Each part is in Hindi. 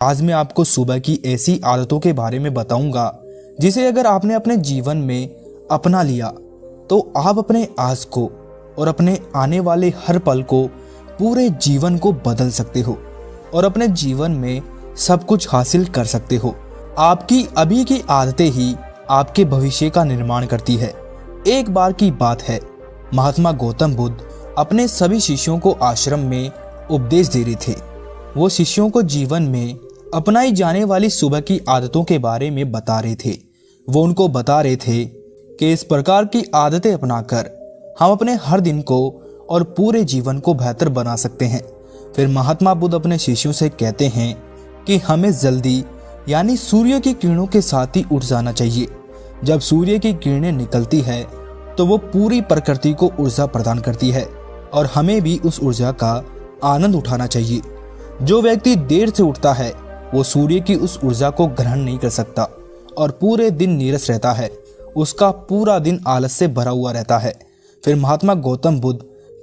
आज मैं आपको सुबह की ऐसी आदतों के बारे में बताऊंगा जिसे अगर आपने अपने जीवन में अपना लिया तो आप अपने आज को और अपने आने वाले हर पल को, पूरे जीवन को बदल सकते हो और अपने जीवन में सब कुछ हासिल कर सकते हो। आपकी अभी की आदतें ही आपके भविष्य का निर्माण करती है। एक बार की बात है, महात्मा गौतम बुद्ध अपने सभी शिष्यों को आश्रम में उपदेश दे रहे थे। वो शिष्यों को जीवन में अपनाई जाने वाली सुबह की आदतों के बारे में बता रहे थे। वो उनको बता रहे थे कि इस प्रकार की आदतें अपनाकर हम अपने हर दिन को और पूरे जीवन को बेहतर बना सकते हैं। फिर महात्मा बुद्ध अपने शिष्यों से कहते हैं कि हमें जल्दी यानी सूर्य की किरणों के साथ ही उठ जाना चाहिए। जब सूर्य की किरणें निकलती है तो वो पूरी प्रकृति को ऊर्जा प्रदान करती है और हमें भी उस ऊर्जा का आनंद उठाना चाहिए। जो व्यक्ति देर से उठता है वो सूर्य की उस ऊर्जा को ग्रहण नहीं कर सकता और पूरे दिन नीरस रहता है। उसका पूरा दिन आलस से भरा हुआ रहता है। फिर महात्मा गौतम बुद्ध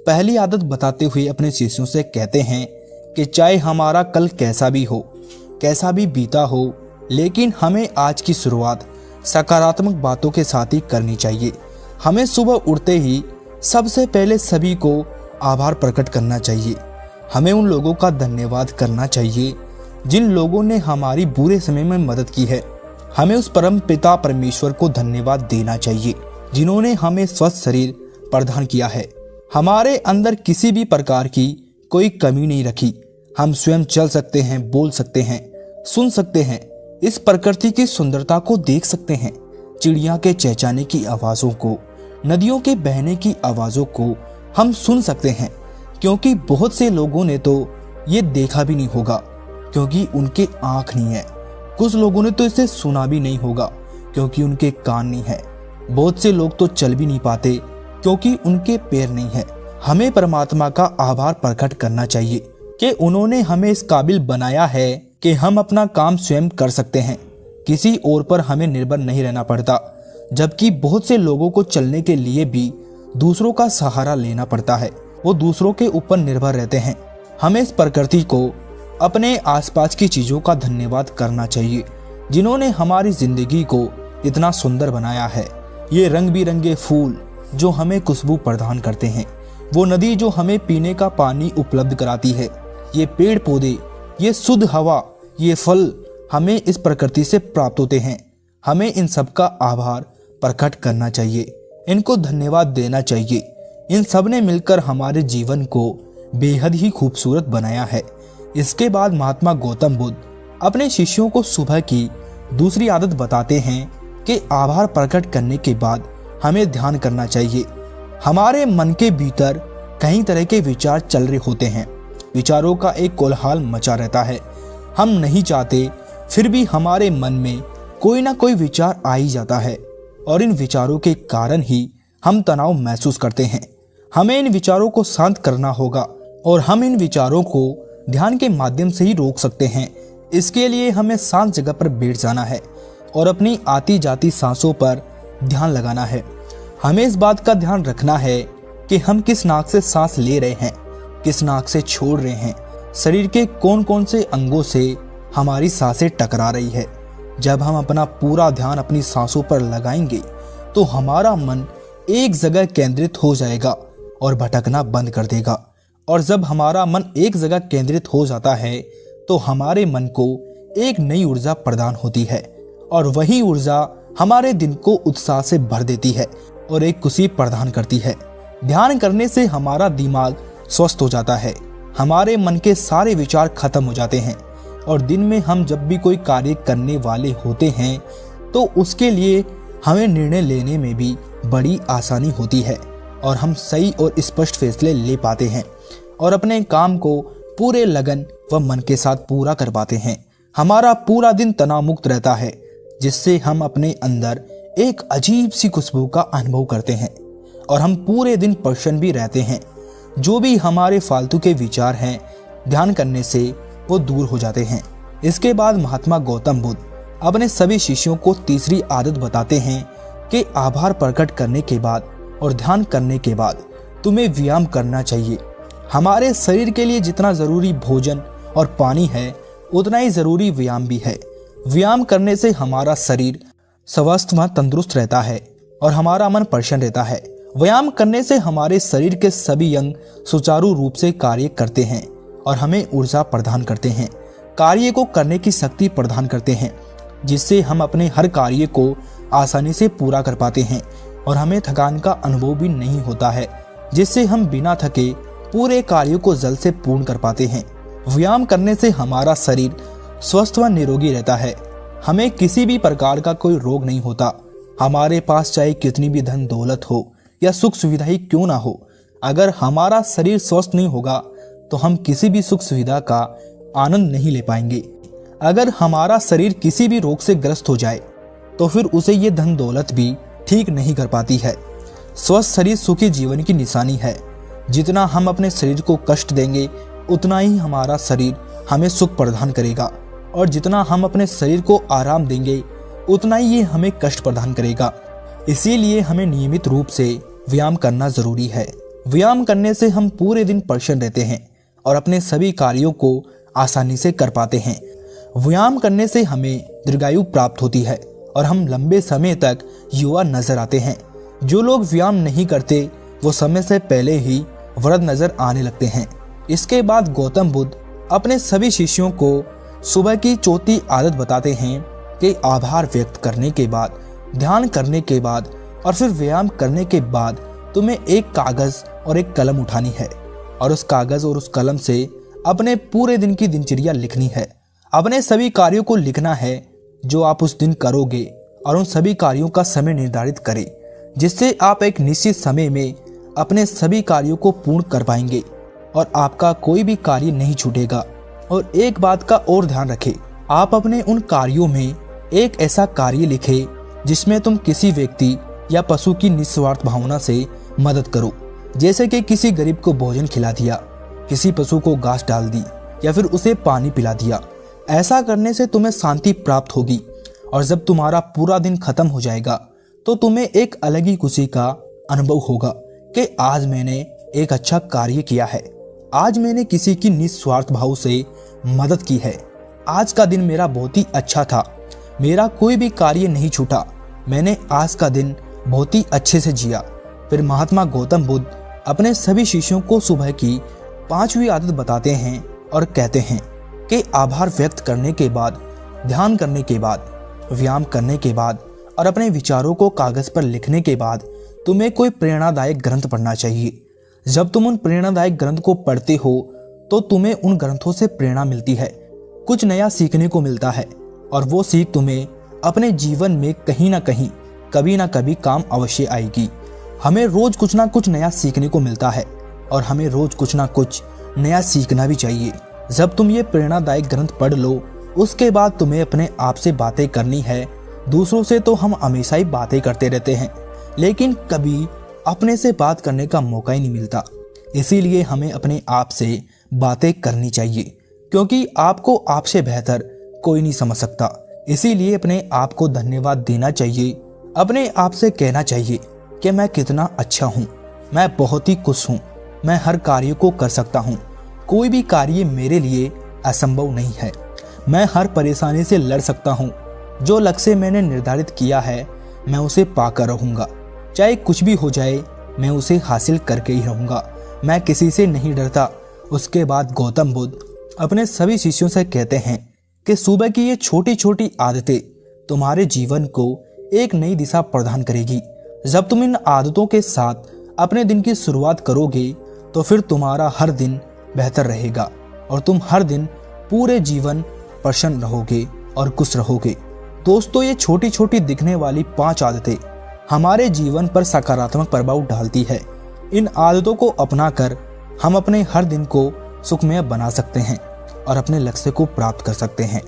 पहली आदत बताते हुए अपने शिष्यों से कहते हैं कि चाहे हमारा कल कैसा भी हो, कैसा भी बीता हो, लेकिन हमें आज की शुरुआत सकारात्मक बातों के साथ ही करनी चाहिए। हमें सुबह उठते ही सबसे पहले सभी को आभार प्रकट करना चाहिए। हमें उन लोगों का धन्यवाद करना चाहिए जिन लोगों ने हमारी बुरे समय में मदद की है। हमें उस परम पिता परमेश्वर को धन्यवाद देना चाहिए जिन्होंने हमें स्वस्थ शरीर प्रदान किया है। हमारे अंदर किसी भी प्रकार की कोई कमी नहीं रखी। हम स्वयं चल सकते हैं, बोल सकते हैं, सुन सकते हैं, इस प्रकृति की सुंदरता को देख सकते हैं। चिड़िया के चहचहाने की आवाज़ों को, नदियों के बहने की आवाज़ों को हम सुन सकते हैं, क्योंकि बहुत से लोगों ने तो ये देखा भी नहीं होगा क्योंकि उनके आँख नहीं है। कुछ लोगों ने तो इसे सुना भी नहीं होगा क्योंकि उनके कान नहीं है। बहुत से लोग तो चल भी नहीं पाते क्योंकि उनके पैर नहीं है। हमें परमात्मा का आभार प्रकट करना चाहिए कि उन्होंने हमें इस काबिल बनाया है कि हम अपना काम स्वयं कर सकते हैं। किसी और पर हमें निर्भर नहीं रहना पड़ता, जबकि बहुत से लोगों को चलने के लिए भी दूसरों का सहारा लेना पड़ता है। वो दूसरों के ऊपर निर्भर रहते हैं। हमें इस प्रकृति को, अपने आसपास की चीज़ों का धन्यवाद करना चाहिए जिन्होंने हमारी जिंदगी को इतना सुंदर बनाया है। ये रंग बिरंगे फूल जो हमें खुशबू प्रदान करते हैं, वो नदी जो हमें पीने का पानी उपलब्ध कराती है, ये पेड़ पौधे, ये शुद्ध हवा, ये फल हमें इस प्रकृति से प्राप्त होते हैं। हमें इन सब का आभार प्रकट करना चाहिए, इनको धन्यवाद देना चाहिए। इन सब ने मिलकर हमारे जीवन को बेहद ही खूबसूरत बनाया है। इसके बाद महात्मा गौतम बुद्ध अपने शिष्यों को सुबह की दूसरी आदत बताते हैं कि आभार प्रकट करने के बाद हमें ध्यान करना चाहिए। हमारे मन के भीतर कई तरह के विचार चल रहे होते हैं। विचारों का एक कोलाहल मचा रहता है। हम नहीं चाहते फिर भी हमारे मन में कोई ना कोई विचार आ ही जाता है और इन विचारों के कारण ही हम तनाव महसूस करते हैं। हमें इन विचारों को शांत करना होगा और हम इन विचारों को ध्यान के माध्यम से ही रोक सकते हैं। इसके लिए हमें शांत जगह पर बैठ जाना है और अपनी आती जाती सांसों पर ध्यान लगाना है। हमें इस बात का ध्यान रखना है कि हम किस नाक से सांस ले रहे हैं, किस नाक से छोड़ रहे हैं, शरीर के कौन कौन से अंगों से हमारी सांसें टकरा रही है। जब हम अपना पूरा ध्यान अपनी सांसों पर लगाएंगे तो हमारा मन एक जगह केंद्रित हो जाएगा और भटकना बंद कर देगा। और जब हमारा मन एक जगह केंद्रित हो जाता है तो हमारे मन को एक नई ऊर्जा प्रदान होती है और वही ऊर्जा हमारे दिन को उत्साह से भर देती है और एक खुशी प्रदान करती है। ध्यान करने से हमारा दिमाग स्वस्थ हो जाता है, हमारे मन के सारे विचार खत्म हो जाते हैं और दिन में हम जब भी कोई कार्य करने वाले होते हैं तो उसके लिए हमें निर्णय लेने में भी बड़ी आसानी होती है और हम सही और स्पष्ट फैसले ले पाते हैं और अपने काम को पूरे लगन व मन के साथ पूरा कर पाते हैं। हमारा पूरा दिन तनाव मुक्त रहता है जिससे हम अपने अंदर एक अजीब सी खुशबू का अनुभव करते हैं और हम पूरे दिन प्रसन्न भी रहते हैं। जो भी हमारे फालतू के विचार हैं, ध्यान करने से वो दूर हो जाते हैं। इसके बाद महात्मा गौतम बुद्ध अपने सभी शिष्यों को तीसरी आदत बताते हैं कि आभार प्रकट करने के बाद और ध्यान करने के बाद तुम्हें व्यायाम करना चाहिए। हमारे शरीर के लिए जितना ज़रूरी भोजन और पानी है उतना ही ज़रूरी व्यायाम भी है। व्यायाम करने से हमारा शरीर स्वस्थ व तंदुरुस्त रहता है और हमारा मन प्रसन्न रहता है। व्यायाम करने से हमारे शरीर के सभी अंग सुचारू रूप से कार्य करते हैं और हमें ऊर्जा प्रदान करते हैं, कार्य को करने की शक्ति प्रदान करते हैं, जिससे हम अपने हर कार्य को आसानी से पूरा कर पाते हैं और हमें थकान का अनुभव भी नहीं होता है, जिससे हम बिना थके पूरे कार्यों को जल्द से पूर्ण कर पाते हैं। व्यायाम करने से हमारा शरीर स्वस्थ व निरोगी रहता है। हमें किसी भी प्रकार का कोई रोग नहीं होता। हमारे पास चाहे कितनी भी धन दौलत हो या सुख सुविधा ही क्यों ना हो, अगर हमारा शरीर स्वस्थ नहीं होगा तो हम किसी भी सुख सुविधा का आनंद नहीं ले पाएंगे। अगर हमारा शरीर किसी भी रोग से ग्रस्त हो जाए तो फिर उसे ये धन दौलत भी ठीक नहीं कर पाती है। स्वस्थ शरीर सुखी जीवन की निशानी है। जितना हम अपने शरीर को कष्ट देंगे उतना ही हमारा शरीर हमें सुख प्रदान करेगा, और जितना हम अपने शरीर को आराम देंगे उतना ही ये हमें कष्ट प्रदान करेगा। इसीलिए हमें नियमित रूप से व्यायाम करना जरूरी है। व्यायाम करने से हम पूरे दिन प्रसन्न रहते हैं और अपने सभी कार्यों को आसानी से कर पाते हैं। व्यायाम करने से हमें दीर्घायु प्राप्त होती है और हम लंबे समय तक युवा नजर आते हैं। जो लोग व्यायाम नहीं करते वो समय से पहले ही वृद्ध नजर आने लगते हैं। इसके बाद गौतम बुद्ध अपने सभी शिष्यों को सुबह की चौथी आदत बताते हैं कि आभार व्यक्त करने के बाद, ध्यान करने के बाद और फिर व्यायाम करने के बाद तुम्हें एक कागज और एक कलम उठानी है और उस कागज और उस कलम से अपने पूरे दिन की दिनचर्या लिखनी है। अपने सभी कार्यों को लिखना है जो आप उस दिन करोगे और उन सभी कार्यों का समय निर्धारित करें, जिससे आप एक निश्चित समय में अपने सभी कार्यों को पूर्ण कर पाएंगे और आपका कोई भी कार्य नहीं छूटेगा। और एक बात का और ध्यान रखें, आप अपने उन कार्यों में एक ऐसा कार्य लिखें जिसमें तुम किसी व्यक्ति या पशु की निस्वार्थ भावना से मदद करो, जैसे कि किसी गरीब को भोजन खिला दिया, किसी पशु को घास डाल दी या फिर उसे पानी पिला दिया। ऐसा करने से तुम्हें शांति प्राप्त होगी और जब तुम्हारा पूरा दिन खत्म हो जाएगा तो तुम्हें एक अलग ही खुशी का अनुभव होगा कि आज मैंने एक अच्छा कार्य किया है, आज मैंने किसी की निस्वार्थ भाव से मदद की है, आज का दिन मेरा बहुत ही अच्छा था, मेरा कोई भी कार्य नहीं छूटा, मैंने आज का दिन बहुत ही अच्छे से जिया। फिर महात्मा गौतम बुद्ध अपने सभी शिष्यों को सुबह की 5वीं आदत बताते हैं और कहते हैं कि आभार व्यक्त करने के बाद, ध्यान करने के बाद, व्यायाम करने के बाद और अपने विचारों को कागज पर लिखने के बाद तुम्हें कोई प्रेरणादायक ग्रंथ पढ़ना चाहिए। जब तुम उन प्रेरणादायक ग्रंथ को पढ़ते हो तो तुम्हें उन ग्रंथों से प्रेरणा मिलती है, कुछ नया सीखने को मिलता है और वो सीख तुम्हें अपने जीवन में कहीं ना कहीं, कभी ना कभी काम अवश्य आएगी। हमें रोज कुछ ना कुछ नया सीखने को मिलता है और हमें रोज कुछ ना कुछ नया सीखना भी चाहिए। जब तुम ये प्रेरणादायक ग्रंथ पढ़ लो उसके बाद तुम्हें अपने आप से बातें करनी है। दूसरों से तो हम हमेशा ही बातें करते रहते हैं, लेकिन कभी अपने से बात करने का मौका ही नहीं मिलता। इसीलिए हमें अपने आप से बातें करनी चाहिए, क्योंकि आपको आपसे बेहतर कोई नहीं समझ सकता। इसीलिए अपने आप को धन्यवाद देना चाहिए, अपने आप से कहना चाहिए कि मैं कितना अच्छा हूँ, मैं बहुत ही खुश हूँ, मैं हर कार्य को कर सकता हूँ, कोई भी कार्य मेरे लिए असंभव नहीं है, मैं हर परेशानी से लड़ सकता हूँ, जो लक्ष्य मैंने निर्धारित किया है मैं उसे पाकर रहूँगा, चाहे कुछ भी हो जाए मैं उसे हासिल करके ही रहूँगा, मैं किसी से नहीं डरता। उसके बाद गौतम बुद्ध अपने सभी शिष्यों से कहते हैं कि सुबह की ये छोटी छोटी आदतें तुम्हारे जीवन को एक नई दिशा प्रदान करेगी। जब तुम इन आदतों के साथ अपने दिन की शुरुआत करोगे तो फिर तुम्हारा हर दिन बेहतर रहेगा और तुम हर दिन पूरे जीवन प्रसन्न रहोगे और खुश रहोगे। दोस्तों, ये छोटी छोटी दिखने वाली 5 आदतें हमारे जीवन पर सकारात्मक प्रभाव डालती है। इन आदतों को अपनाकर हम अपने हर दिन को सुखमय बना सकते हैं और अपने लक्ष्य को प्राप्त कर सकते हैं।